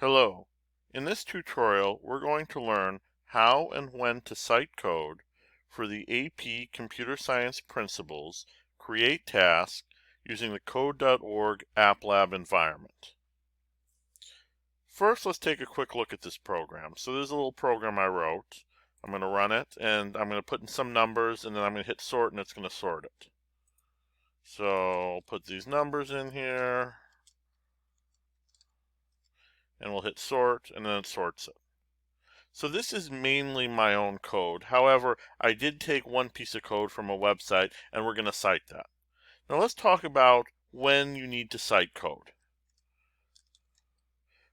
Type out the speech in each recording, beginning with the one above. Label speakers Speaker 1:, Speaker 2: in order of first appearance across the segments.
Speaker 1: Hello. In this tutorial, we're going to learn how and when to cite code for the AP Computer Science Principles Create task using the code.org App Lab environment. First, let's take a quick look at this program. So there's a little program I wrote. I'm going to run it, and I'm going to put in some numbers, and then I'm going to hit sort, and it's going to sort it. So I'll put these numbers in here, and we'll hit sort, and then it sorts it. So this is mainly my own code. However, I did take one piece of code from a website, and we're going to cite that. Now let's talk about when you need to cite code.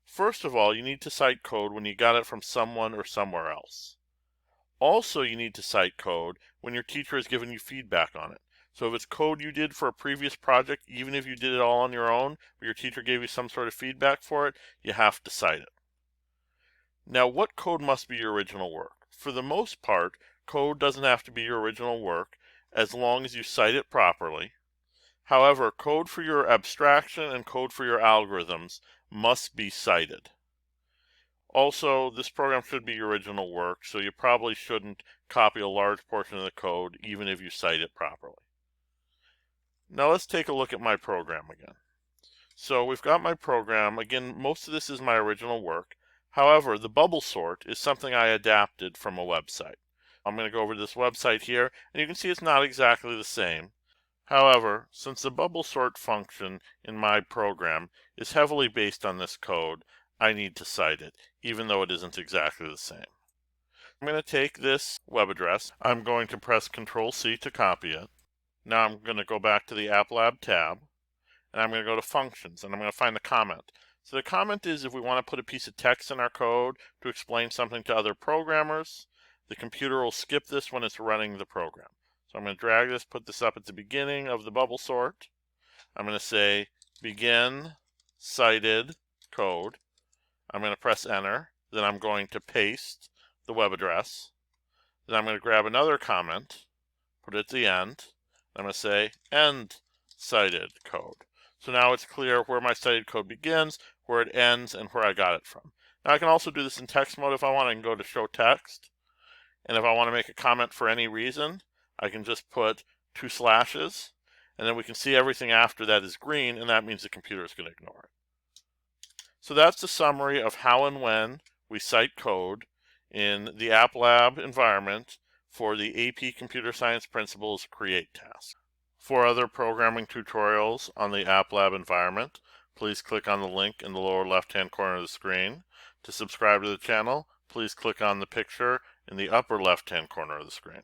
Speaker 1: First of all, you need to cite code when you got it from someone or somewhere else. Also, you need to cite code when your teacher has given you feedback on it. So if it's code you did for a previous project, even if you did it all on your own, but your teacher gave you some sort of feedback for it, you have to cite it. Now, what code must be your original work? For the most part, code doesn't have to be your original work as long as you cite it properly. However, code for your abstraction and code for your algorithms must be cited. Also, this program should be your original work, so you probably shouldn't copy a large portion of the code even if you cite it properly. Now let's take a look at my program again. So we've got my program. Again, most of this is my original work. However, the bubble sort is something I adapted from a website. I'm going to go over to this website here, and you can see it's not exactly the same. However, since the bubble sort function in my program is heavily based on this code, I need to cite it, even though it isn't exactly the same. I'm going to take this web address. I'm going to press Control-C to copy it. Now I'm going to go back to the App Lab tab, and I'm going to go to Functions, and I'm going to find the comment. So the comment is if we want to put a piece of text in our code to explain something to other programmers, the computer will skip this when it's running the program. So I'm going to drag this, put this up at the beginning of the bubble sort. I'm going to say begin cited code. I'm going to press enter. Then I'm going to paste the web address. Then I'm going to grab another comment, put it at the end. I'm going to say end cited code. So now it's clear where my cited code begins, where it ends, and where I got it from. Now I can also do this in text mode if I want. I can go to show text. And if I want to make a comment for any reason, I can just put 2 slashes, and then we can see everything after that is green, and that means the computer is going to ignore it. So that's the summary of how and when we cite code in the App Lab environment for the AP Computer Science Principles Create task. For other programming tutorials on the App Lab environment, please click on the link in the lower left-hand corner of the screen. To subscribe to the channel, please click on the picture in the upper left-hand corner of the screen.